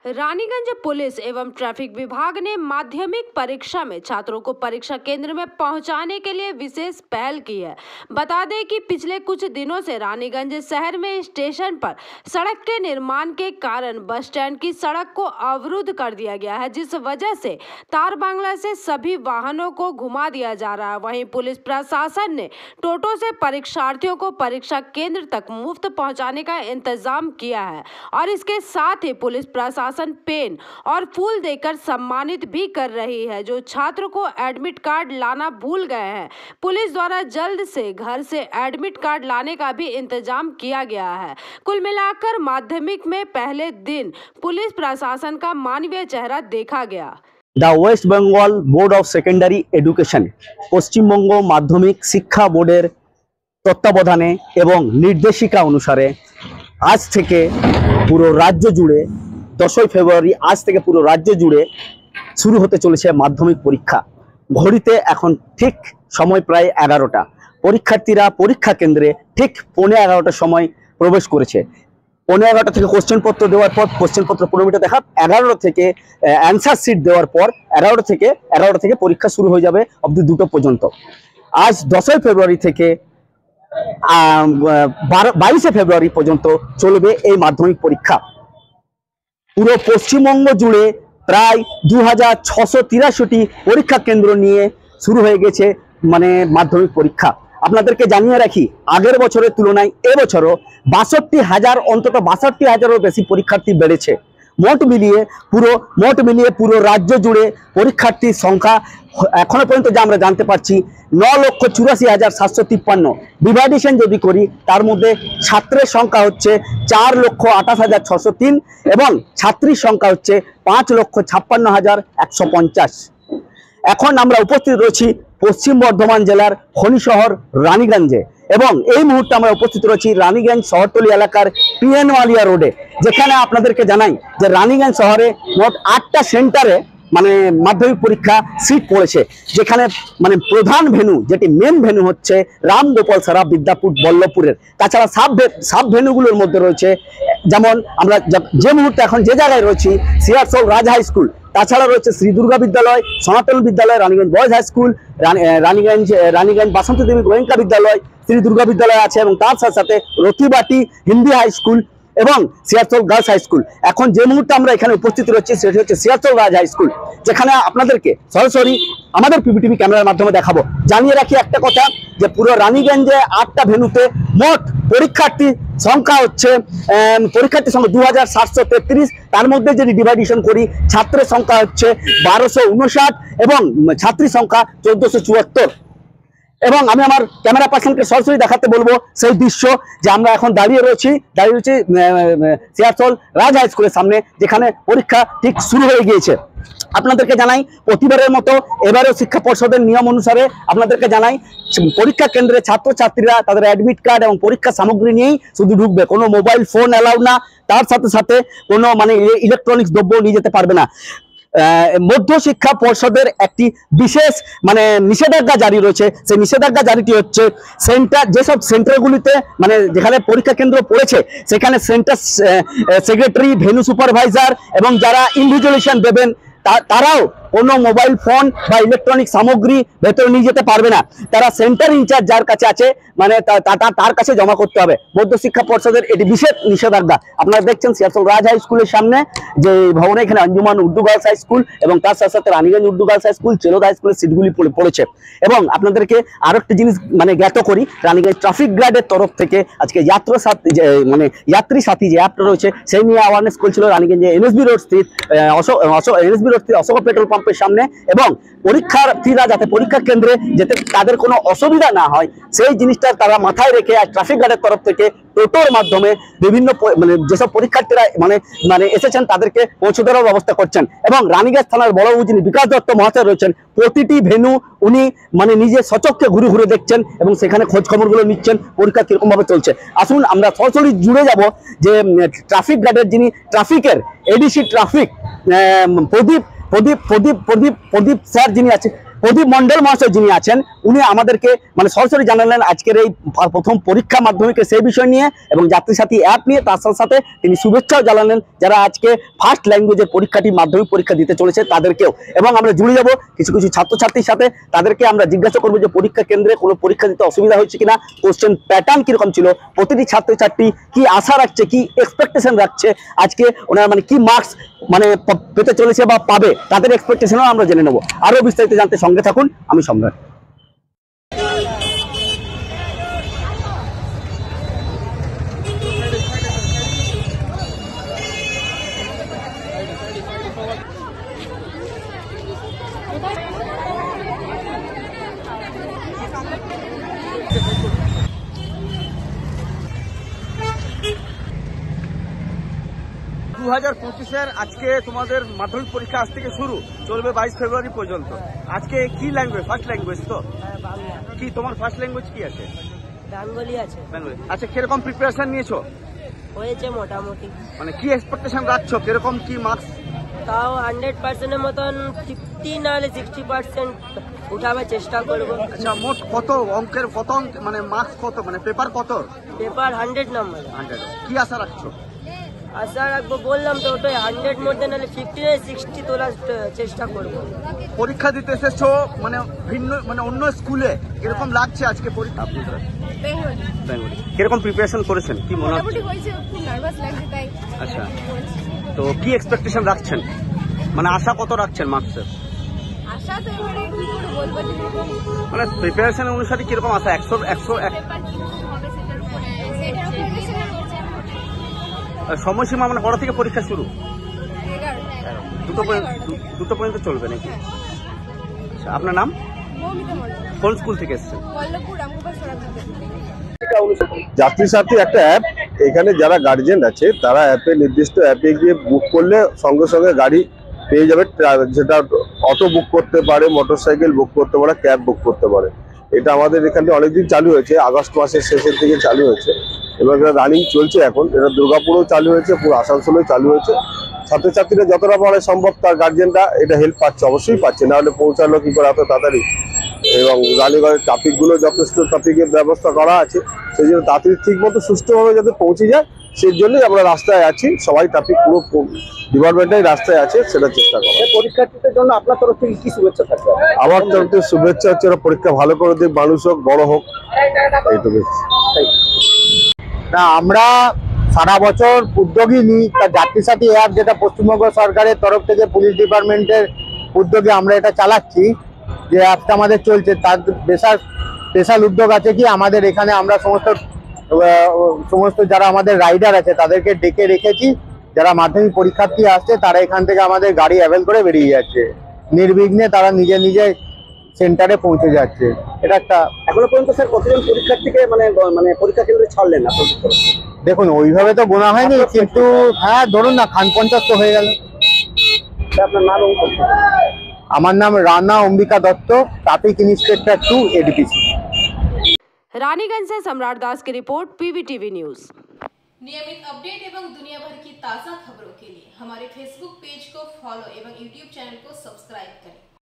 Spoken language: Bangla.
रानीगंज पुलिस एवं ट्रैफिक विभाग ने माध्यमिक परीक्षा में छात्रों को परीक्षा केंद्र में पहुंचाने के लिए विशेष पहल की है। बता दें कि पिछले कुछ दिनों से रानीगंज शहर में स्टेशन पर सड़क के निर्माण के कारण बस स्टैंड की सड़क को अवरुद्ध कर दिया गया है, जिस वजह से तार बांग्ला से सभी वाहनों को घुमा दिया जा रहा है। वहीं पुलिस प्रशासन ने टोटो से परीक्षार्थियों को परीक्षा केंद्र तक मुफ्त पहुँचाने का इंतजाम किया है और इसके साथ ही पुलिस प्रशासन पेन और फूल देकर सम्मानित भी कर रही है जो छात्र को एडमिट कार्ड लाना भूल गए हैं। पुलिस द्वारा जल्द से घर से एडमिट कार्ड लाने का भी इंतजाम किया गया है। कुल मिलाकर माध्यमिक में पहले दिन पुलिस प्रशासन का मानवीय चेहरा देखा गया। The West Bengal board of secondary education Paschimbanga माध्यमिक शिक्षा बोर्डेर तत्त्वावधाने एवं निर्देशिका अनुसारे आज থেকে পুরো রাজ্য জুড়ে 10 ফেব্রুয়ারি आज থেকে পুরো রাজ্য জুড়ে শুরু হতে চলেছে মাধ্যমিক পরীক্ষা। ঘড়িতে এখন ঠিক সময় প্রায় 11টা। পরীক্ষার্থীরা পরীক্ষা কেন্দ্রে ঠিক 11:15টার সময় প্রবেশ করেছে। 11:15 থেকে কোশ্চেন পত্র দেওয়ার পর কোশ্চেন পত্র 15 মিনিট দেখা 11টা থেকে অ্যানসার শিট দেওয়ার পর 11টা থেকে পরীক্ষা শুরু হয়ে যাবে অবধি 2টা পর্যন্ত। আজ 10 ফেব্রুয়ারি থেকে 22 ফেব্রুয়ারি পর্যন্ত চলবে এই মাধ্যমিক পরীক্ষা। পুরো পশ্চিমবঙ্গ জুড়ে প্রায় 2683টি পরীক্ষা কেন্দ্র নিয়ে শুরু হয়ে গেছে মানে মাধ্যমিক পরীক্ষা। আপনাদেরকে জানিয়ে রাখি আগের বছরের তুলনায় এবছরও ৬২,০০০ অন্তত ৬২,০০০-এরও বেশি পরীক্ষার্থী বেড়েছে। মোট মিলিয়ে পুরো রাজ্য জুড়ে পরীক্ষার্থীর সংখ্যা এখনো পর্যন্ত যা আমরা জানতে পারছি ৯,৮৪,৭৫৩। ডিভাইডেশন যদি করি তার মধ্যে ছাত্রের সংখ্যা হচ্ছে ৪,২৮,৬০৩ এবং ছাত্রীর সংখ্যা হচ্ছে ৫,৫৬,১৫০। এখন আমরা উপস্থিত রয়েছি পশ্চিম বর্ধমান জেলার খনি শহর রানীগঞ্জে এবং এই মুহূর্তে আমরা উপস্থিত রয়েছি রানীগঞ্জ শহরতলি এলাকার পিএনওয়ালিয়া রোডে, যেখানে আপনাদেরকে জানাই যে রানীগঞ্জ শহরে মোট 8টা সেন্টারে মানে মাধ্যমিক পরীক্ষা সিট পড়েছে, যেখানে মানে প্রধান ভেন্যু যেটি মেন ভেন্যু হচ্ছে রামগোপাল সারা বিদ্যাপীঠ বল্লভপুরের। তাছাড়া সাব ভেন্যুগুলোর মধ্যে রয়েছে যেমন আমরা যে মুহূর্তে এখন যে জায়গায় রয়েছি সিয়ারসোল রাজ হাই স্কুল, তাছাড়া রয়েছে Shri Durga Vidyalaya, Sanatan Vidyalaya, Raniganj Boys High School, Raniganj Basanti Debi Goenka Vidyalaya, Shri Durga বিদ্যালয় আছে এবং তার সাথে সাথে রতিবাটি হিন্দি হাই স্কুল এবং সিয়ারসোল গার্লস হাই স্কুল। এখন যে মুহূর্তে আমরা এখানে উপস্থিত রয়েছি সেটি হচ্ছে সিয়ারসোল রাজ হাই স্কুল, যেখানে আপনাদেরকে সরাসরি আমাদের পিপিটিভি ক্যামেরার মাধ্যমে দেখাবো। জানিয়ে রাখি একটা কথা যে পুরো রানীগঞ্জে 8টা ভেন্যুতে মোট পরীক্ষার্থী সংখ্যা হচ্ছে ২,৭৩৩। তার মধ্যে যদি ডিভাইডেশন করি ছাত্রের সংখ্যা হচ্ছে ১২৫৯ এবং ছাত্রী সংখ্যা ১৪৭৪। এবং আমি আমার ক্যামেরা পার্সনকে সরাসরি দেখাতে বলবো সেই দৃশ্য যে আমরা এখন দাঁড়িয়ে রয়েছি সিয়ারসোল রাজ হাই স্কুলের সামনে, যেখানে পরীক্ষা ঠিক শুরু হয়ে গিয়েছে। আপনাদেরকে জানাই প্রতিবারের মতো এবারেও শিক্ষা পর্ষদের নিয়ম অনুসারে আপনাদেরকে জানাই পরীক্ষা কেন্দ্রে ছাত্রছাত্রীরা তাদের অ্যাডমিট কার্ড এবং পরীক্ষা সামগ্রী নিয়েই শুধু ঢুকবে, কোনো মোবাইল ফোন অ্যালাউ না, তার সাথে সাথে কোনো মানে ইলেকট্রনিক্স দ্রব্য নিয়ে যেতে পারবে না। মধ্য শিক্ষা পর্ষদের একটি বিশেষ মানে নিষেধাজ্ঞা জারি রয়েছে। সেই নিষেধাজ্ঞা জারিটি হচ্ছে যেসব সেন্টারগুলিতে মানে যেখানে পরীক্ষা কেন্দ্র পড়েছে সেখানে সেন্টার সেক্রেটারি, ভেন্যু সুপারভাইজার এবং যারা ইনভিজিলেশন দেবেন তারাও কোনো মোবাইল ফোন বা ইলেকট্রনিক সামগ্রী ভেতরে নিয়ে যেতে পারবে না। তারা সেন্টার ইনচার্জ যার কাছে আছে মানে তার কাছে জমা করতে হবে। মধ্যশিক্ষা পর্ষদের এটি বিশেষ নিষেধাজ্ঞা। আপনারা দেখছেন সিয়ারসোল রাজ হাই স্কুলের সামনে যে ভবনে এখানে Anjuman Urdu Girls High School এবং তার সাথে সাথে Raniganj Urdu Girls High School, Chelod High স্কুলের সিটগুলি পড়েছে। এবং আপনাদেরকে আরো একটি জিনিস মানে জ্ঞাত করি, রানীগঞ্জ ট্রাফিক গার্ডের তরফ থেকে আজকে যাত্রী সাথী যে অ্যাপটা রয়েছে সেই নিয়ে অ্যাওয়ারনেস করছিল রানীগঞ্জে এনএসবি রোড স্থিত অশোক পেট্রোল পাম্পের সামনে, এবং পরীক্ষার্থীরা যাতে পরীক্ষা কেন্দ্রে যেতে তাদের কোনো অসুবিধা না হয় সেই জিনিসটা তারা মাথায় রেখে ট্রাফিক গার্ডের তরফ থেকে টোটোর মাধ্যমে বিভিন্ন মানে যেসব পরীক্ষার্থীরা মানে এসেছেন তাদেরকে পৌঁছে দেওয়ার ব্যবস্থা করছেন। এবং রানীগঞ্জ থানার বড় যিনি বিকাশ দত্ত মহাশয় রয়েছেন প্রতিটি ভেন্যু উনি মানে নিজে সচক্ষে ঘুরে ঘুরে দেখছেন এবং সেখানে খোঁজ খবরগুলো নিচ্ছেন পরীক্ষা কিরকম ভাবে চলছে। আসুন আমরা সরাসরি জুড়ে যাব যে ট্রাফিক গার্ডের যিনি ট্রাফিকের এডিসি ট্রাফিক প্রদীপ স্যার যিনি আছেন, প্রদীপ মন্ডল মহাশয় যিনি আছেন উনি আমাদেরকে মানে সরাসরি জানালেন আজকের এই প্রথম পরীক্ষা মাধ্যমিকের সেই বিষয় নিয়ে এবং যাত্রী সাথী অ্যাপ নিয়ে। তার সাথে সাথে তিনি শুভেচ্ছাও জানালেন যারা আজকে ফার্স্ট ল্যাঙ্গুয়েজের পরীক্ষাটি মাধ্যমিক পরীক্ষা দিতে চলেছে তাদেরকেও। এবং আমরা জুড়ে যাব কিছু কিছু ছাত্রছাত্রীর সাথে, তাদেরকে আমরা জিজ্ঞাসা করবো যে পরীক্ষা কেন্দ্রে কোনো পরীক্ষা দিতে অসুবিধা হচ্ছে কিনা, কোশ্চেন প্যাটার্ন কিরকম ছিল, প্রতিটি ছাত্রছাত্রী কি আশা রাখছে, কি এক্সপেকটেশন রাখছে, আজকে ওনারা মানে কি মার্কস মানে পেতে চলেছে বা পাবে, তাদের এক্সপেকটেশনও আমরা জেনে নেবো। আরো বিস্তারিত জানতে সঙ্গে থাকুন, আমি সম্রাট। দু 2025-এর আজকে তোমাদের মাধ্যমিক পরীক্ষা আজ থেকে শুরু, চলবে 22 ফেব্রুয়ারি পর্যন্ত। আজকে কি ল্যাঙ্গুয়েজ? ফার্স্ট ল্যাঙ্গুয়েজ তো? কি তোমার ফার্স্ট ল্যাঙ্গুয়েজ কি আছে? বেঙ্গলি আছে। বেঙ্গলি। আচ্ছা, কিরকম প্রিপারেশন নিয়েছো? হয়েছে মোটামুটি। মানে কি এক্সপেকটেশন রাখছো, কিরকম কি মার্কস? তাও 100%-এর মতন 50 নাহলে 60% উঠাবার চেষ্টা করবো। আচ্ছা, মোট কত অঙ্কের কত মানে মার্কস কত, মানে পেপার কত? Paper 100 number. 100। কি আশা রাখছো? আশা রাখবো বললাম তো, ওটাই 100 মধ্যে নাহলে 50 নাহলে 60 তোলার চেষ্টা করবো। পরীক্ষা দিতে এসেছো মানে ভিন্ন মানে অন্য স্কুলে, কিরকম লাগছে আজকে পরীক্ষা? বেঙ্গলি। কিরকম প্রিপারেশন করেছেন, কি মনে হচ্ছে? খুব নার্ভাস লাগছে তাই। আচ্ছা, তো কি এক্সপেকটেশন রাখছেন, মানে আশা কত রাখছেন মার্কসের? আশা তো এবারে কি করে বলবো, যেরকম মানে প্রিপারেশন অনুসারে কিরকম আশা? 100 পেপার কি হবে সেটার উপরে সেটার প্রিপারেশন করছে। সময়সীমা মানে কটা থেকে পরীক্ষা শুরু? 11 দুটো পর্যন্ত চলবে নাকি? আচ্ছা, আপনার নাম? মৌমিতা মণ্ডল, কোন স্কুল থেকে এসেছেন? পল্লবপুর রামগোপাল সরাব। যাত্রী সাথী একটা অ্যাপ, এখানে যারা গার্জিয়ান আছে তারা অ্যাপে নির্দিষ্ট অ্যাপে গিয়ে বুক করলে সঙ্গে সঙ্গে গাড়ি পেয়ে যাবে। যেটা অটো বুক করতে পারে, মোটরসাইকেল বুক করতে পারে, ক্যাব বুক করতে পারে। এটা আমাদের এখানে অনেকদিন চালু হয়েছে, আগস্ট মাসের শেষের দিকে চালু হয়েছে এবং এটা রানিং চলছে এখন। এটা দুর্গাপুরেও চালু হয়েছে, পুরো আসানসোলেও চালু হয়েছে। ছাত্রছাত্রীরা যতটা পারে সম্ভব তার গার্জিয়ানরা এটা হেল্প পাচ্ছে, অবশ্যই পাচ্ছে, নাহলে পৌঁছালো কি করে এত তাড়াতাড়ি। এবং রানীগঞ্জের ট্রাফিকগুলো যথেষ্ট ট্রাফিকের ব্যবস্থা করা আছে, সেই জন্য তাড়াতাড়ি ঠিক মতো সুষ্ঠুভাবে যাতে পৌঁছে যায় সেই জন্যই আমরা রাস্তায় আছি। সবাই ট্রাফিক পুরো ডিপার্টমেন্টটাই রাস্তায় আছে, সেটা চেষ্টা করা। পরীক্ষার্থীদের জন্য আপনার তরফ থেকে কি শুভেচ্ছা থাকবে? আমার তরফ থেকে শুভেচ্ছা হচ্ছে ওরা পরীক্ষা ভালো করে দিক, মানুষ হোক, বড় হোক, এইটুকু। না, আমরা সারা বছর উদ্যোগী নিই। তার যাত্রী সাথী অ্যাপ, যেটা পশ্চিমবঙ্গ সরকারের তরফ থেকে পুলিশ ডিপার্টমেন্টের উদ্যোগে আমরা এটা চালাচ্ছি, যে অ্যাপটা আমাদের চলছে, তার স্পেশাল উদ্যোগ আছে কি আমাদের এখানে আমরা সমস্ত যারা আমাদের রাইডার আছে তাদেরকে ডেকে রেখেছি। যারা মাধ্যমিক পরীক্ষার্থী আসছে তারা এখান থেকে আমাদের গাড়ি অ্যাভেল করে বেরিয়ে যাচ্ছে, নির্বিঘ্নে তারা নিজে নিজে সেন্টারে পৌঁছে যাচ্ছে। এটা একটা। এখনো পর্যন্ত স্যার কতজন পরীক্ষার্থীকে মানে পরীক্ষা কেন্দ্রে ছাড়লেন আপনাদের তরফ থেকে? দেখুন, ওইভাবে তো গোনা হয়নি, কিন্তু হ্যাঁ ধরুন না, খান 50 তো হয়ে গেল। আপনার নাম? আমার নাম Rana Ambika Dutta, traffic inspector 2 ADPC. Raniganj से सम्राट दास की रिपोर्ट, पीवीटीवी न्यूज। नियमित अपडेट एवं दुनिया भर की ताज़ा खबरों के लिए हमारे फेसबुक पेज को फॉलो एवं यूट्यूब चैनल को सब्सक्राइब करें।